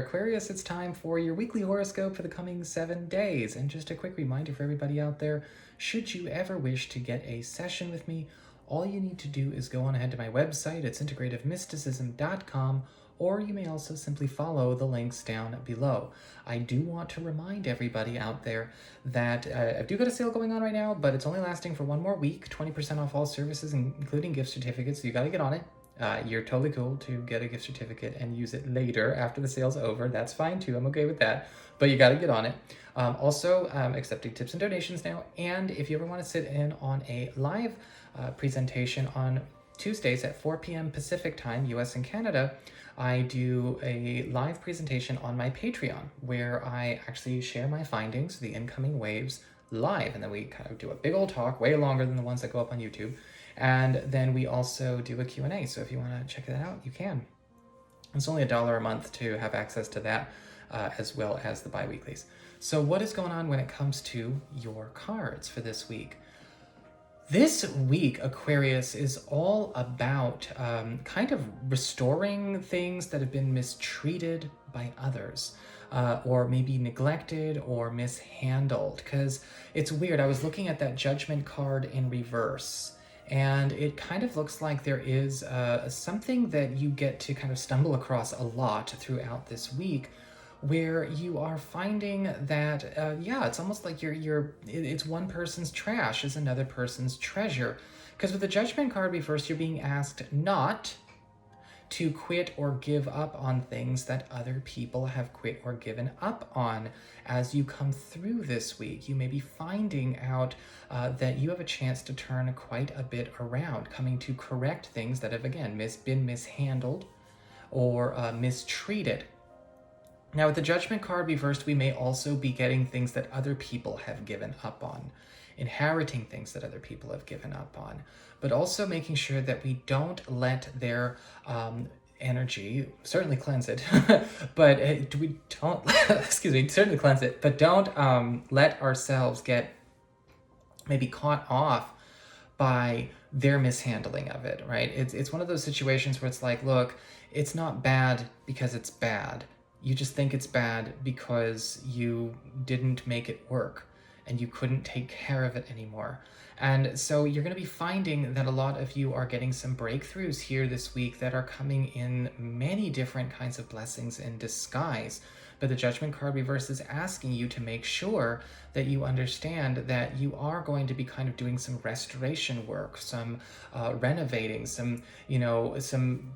Aquarius, it's time for your weekly horoscope for the coming 7 days. And just a quick reminder for everybody out there, should you ever wish to get a session with me, all you need to do is go on ahead to my website. It's integrativemysticism.com, or you may also simply follow the links down below. I do want to remind everybody out there that I do got a sale going on right now, but it's only lasting for 1 more week, 20% off all services, including gift certificates, so you got to get on it. You're totally cool to get a gift certificate and use it later after the sale's over. That's fine too. I'm okay with that. But you got to get on it. Also, accepting tips and donations now. And if you ever want to sit in on a live presentation on Tuesdays at 4 p.m. Pacific time, US and Canada, I do a live presentation on my Patreon where I actually share my findings, the incoming waves, live. And then we kind of do a big old talk, way longer than the ones that go up on YouTube. And then we also do a Q&A. So if you want to check that out, you can. It's only $1 a month to have access to that, as well as the bi-weeklies. So what is going on when it comes to your cards for this week? This week, Aquarius is all about kind of restoring things that have been mistreated by others. Or maybe neglected or mishandled. Because it's weird, I was looking at that Judgment card in reverse, and it kind of looks like there is something that you get to kind of stumble across a lot throughout this week, where you are finding that, it's almost like it's one person's trash is another person's treasure. Because with the Judgment card reversed, you're being asked not to quit or give up on things that other people have quit or given up on. As you come through this week, you may be finding out that you have a chance to turn quite a bit around, coming to correct things that have, again, been mishandled or mistreated. Now, with the Judgment card reversed, we may also be getting things that other people have given up on, inheriting things that other people have given up on, but also making sure that we don't let their energy, certainly cleanse it, but we don't, certainly cleanse it, but don't let ourselves get maybe caught off by their mishandling of it, right? It's one of those situations where it's like, look, it's not bad because it's bad. You just think it's bad because you didn't make it work and you couldn't take care of it anymore. And so you're going to be finding that a lot of you are getting some breakthroughs here this week that are coming in many different kinds of blessings in disguise. But the Judgment card reverse is asking you to make sure that you understand that you are going to be kind of doing some restoration work, some renovating, some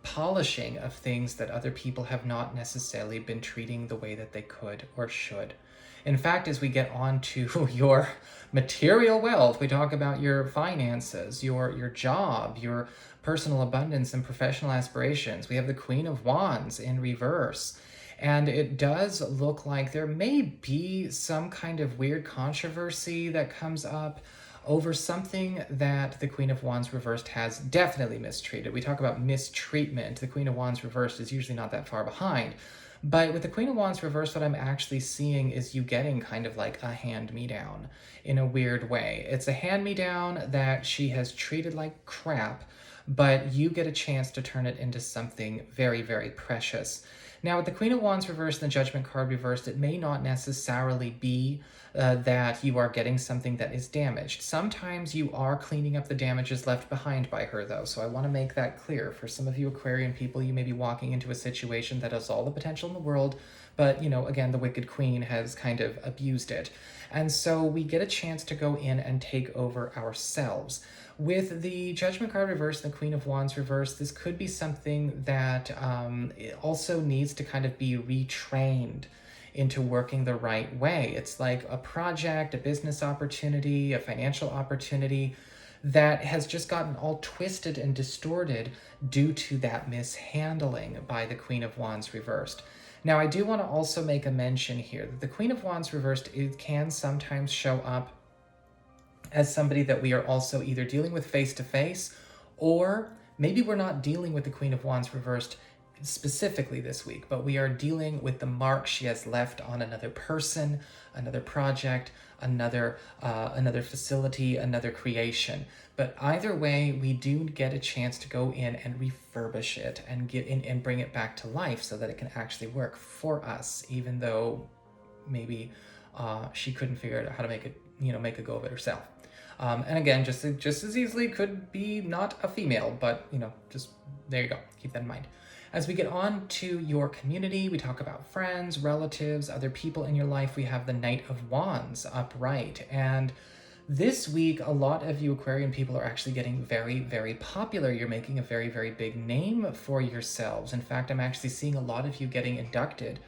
polishing of things that other people have not necessarily been treating the way that they could or should. In fact, as we get on to your material wealth, we talk about your finances, your job, your personal abundance and professional aspirations. We have the Queen of Wands in reverse. And it does look like there may be some kind of weird controversy that comes up over something that the Queen of Wands reversed has definitely mistreated. We talk about mistreatment. The Queen of Wands reversed is usually not that far behind. But with the Queen of Wands reversed, what I'm actually seeing is you getting kind of like a hand-me-down in a weird way. It's a hand-me-down that she has treated like crap, but you get a chance to turn it into something very, very precious. Now, with the Queen of Wands reversed and the Judgment card reversed, it may not necessarily be that you are getting something that is damaged. Sometimes you are cleaning up the damages left behind by her, though. So I want to make that clear. For some of you Aquarian people, you may be walking into a situation that has all the potential in the world, but, again, the Wicked Queen has kind of abused it. And so we get a chance to go in and take over ourselves. With the Judgment card reversed and the Queen of Wands reversed, this could be something that also needs to kind of be retrained into working the right way. It's like a project, a business opportunity, a financial opportunity that has just gotten all twisted and distorted due to that mishandling by the Queen of Wands reversed. Now, I do want to also make a mention here that the Queen of Wands reversed, it can sometimes show up as somebody that we are also either dealing with face-to-face, or maybe we're not dealing with the Queen of Wands reversed specifically this week, but we are dealing with the mark she has left on another person, another project, another facility, another creation. But either way, we do get a chance to go in and refurbish it and get in and bring it back to life so that it can actually work for us, even though maybe she couldn't figure out how to make it, make a go of it herself. And again, just as easily could be not a female, but just there you go. Keep that in mind. As we get on to your community, we talk about friends, relatives, other people in your life. We have the Knight of Wands upright. And this week, a lot of you Aquarian people are actually getting very, very popular. You're making a very, very big name for yourselves. In fact, I'm actually seeing a lot of you getting inducted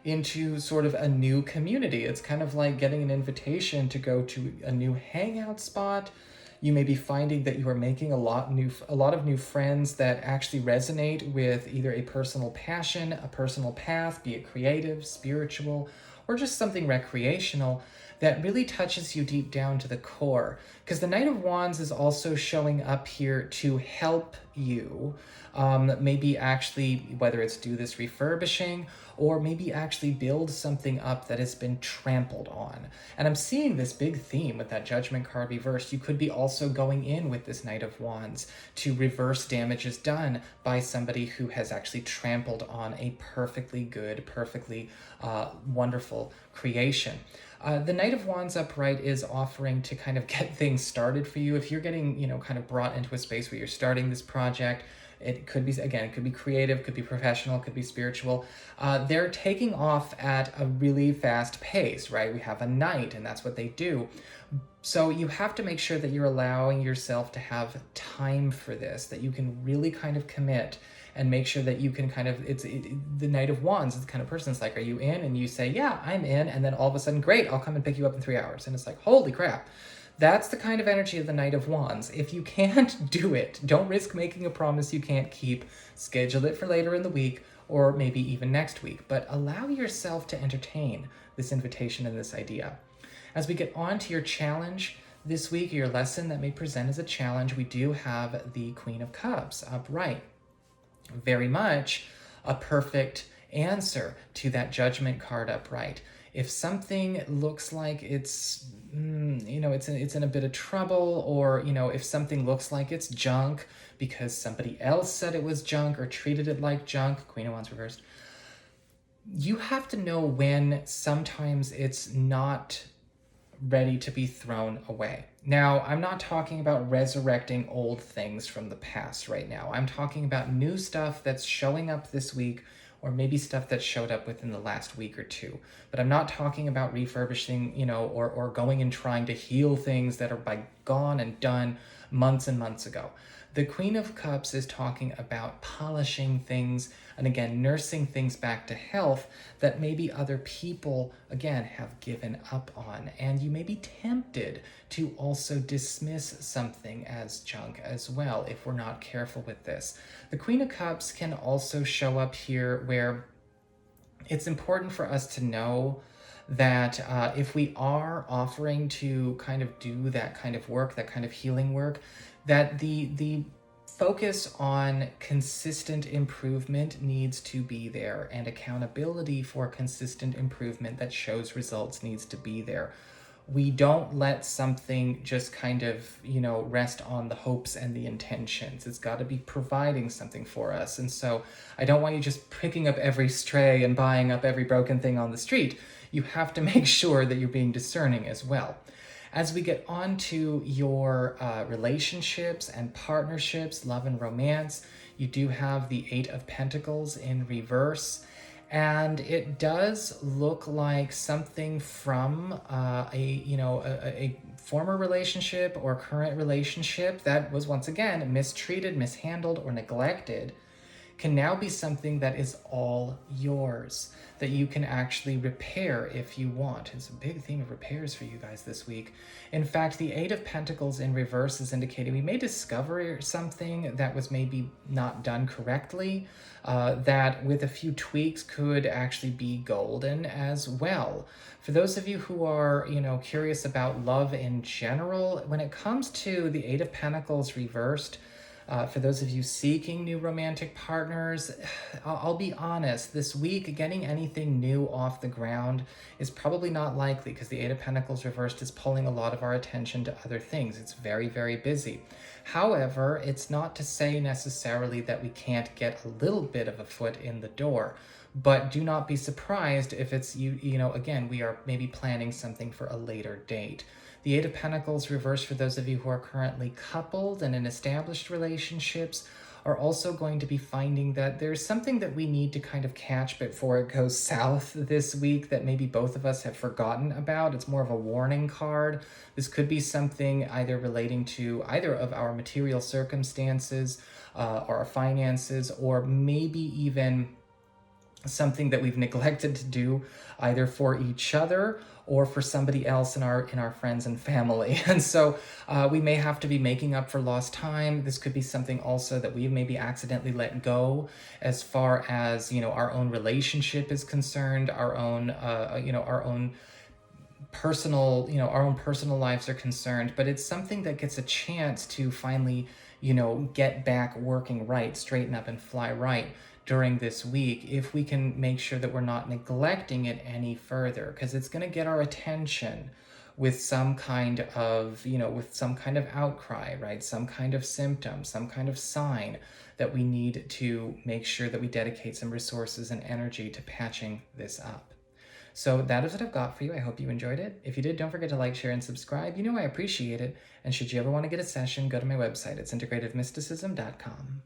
into sort of a new community. It's kind of like getting an invitation to go to a new hangout spot. You may be finding that you are making a lot of new friends that actually resonate with either a personal passion, a personal path, be it creative, spiritual, or just something recreational that really touches you deep down to the core. Because the Knight of Wands is also showing up here to help you, maybe actually, whether it's do this refurbishing or maybe actually build something up that has been trampled on. And I'm seeing this big theme with that Judgment card reversed. You could be also going in with this Knight of Wands to reverse damages done by somebody who has actually trampled on a perfectly good, perfectly wonderful creation. The Knight of Wands upright is offering to kind of get things started for you. If you're getting, kind of brought into a space where you're starting this project, it could be, again, it could be creative, could be professional, could be spiritual. They're taking off at a really fast pace, right? We have a knight, and that's what they do. So you have to make sure that you're allowing yourself to have time for this, that you can really kind of commit and make sure that you can kind of, the Knight of Wands is the kind of person that's like, are you in? And you say, yeah, I'm in. And then all of a sudden, great, I'll come and pick you up in 3 hours. And it's like, holy crap. That's the kind of energy of the Knight of Wands. If you can't do it, don't risk making a promise you can't keep. Schedule it for later in the week or maybe even next week. But allow yourself to entertain this invitation and this idea. As we get on to your challenge this week, your lesson that may present as a challenge, we do have the Queen of Cups upright. Very much a perfect answer to that Judgment card upright. If something looks like it's it's in a bit of trouble, or if something looks like it's junk because somebody else said it was junk or treated it like junk, Queen of Wands reversed, you have to know when sometimes it's not ready to be thrown away. Now, I'm not talking about resurrecting old things from the past right now. I'm talking about new stuff that's showing up this week, or maybe stuff that showed up within the last week or two. But I'm not talking about refurbishing, or going and trying to heal things that are gone and done months and months ago. The Queen of Cups is talking about polishing things and, again, nursing things back to health that maybe other people, again, have given up on. And you may be tempted to also dismiss something as junk as well if we're not careful with this. The Queen of Cups can also show up here where it's important for us to know that if we are offering to kind of do that kind of work, that kind of healing work, that the focus on consistent improvement needs to be there, and accountability for consistent improvement that shows results needs to be there. We don't let something just kind of, rest on the hopes and the intentions. It's got to be providing something for us. And so I don't want you just picking up every stray and buying up every broken thing on the street. You have to make sure that you're being discerning as well. As we get on to your relationships and partnerships, love and romance, you do have the Eight of Pentacles in reverse. And it does look like something from a former relationship or current relationship that was, once again, mistreated, mishandled, or neglected can now be something that is all yours, that you can actually repair if you want. It's a big theme of repairs for you guys this week. In fact, the Eight of Pentacles in reverse is indicating we may discover something that was maybe not done correctly, that with a few tweaks could actually be golden as well. For those of you who are, curious about love in general, when it comes to the Eight of Pentacles reversed, For those of you seeking new romantic partners, I'll be honest, this week getting anything new off the ground is probably not likely because the Eight of Pentacles reversed is pulling a lot of our attention to other things. It's very, very busy. However, it's not to say necessarily that we can't get a little bit of a foot in the door. But do not be surprised if it's, again, we are maybe planning something for a later date. The Eight of Pentacles reversed for those of you who are currently coupled and in established relationships are also going to be finding that there's something that we need to kind of catch before it goes south this week that maybe both of us have forgotten about. It's more of a warning card. This could be something either relating to either of our material circumstances or our finances, or maybe even something that we've neglected to do either for each other or for somebody else in our friends and family. And so we may have to be making up for lost time. This could be something also that we maybe accidentally let go as far as, our own relationship is concerned, our own personal, our own personal lives are concerned, but it's something that gets a chance to finally, get back working right, straighten up and fly right during this week, if we can make sure that we're not neglecting it any further, because it's going to get our attention with some kind of, with some kind of outcry, right? Some kind of symptom, some kind of sign that we need to make sure that we dedicate some resources and energy to patching this up. So that is what I've got for you. I hope you enjoyed it. If you did, don't forget to like, share, and subscribe. I appreciate it. And should you ever want to get a session, go to my website. It's integrativemysticism.com.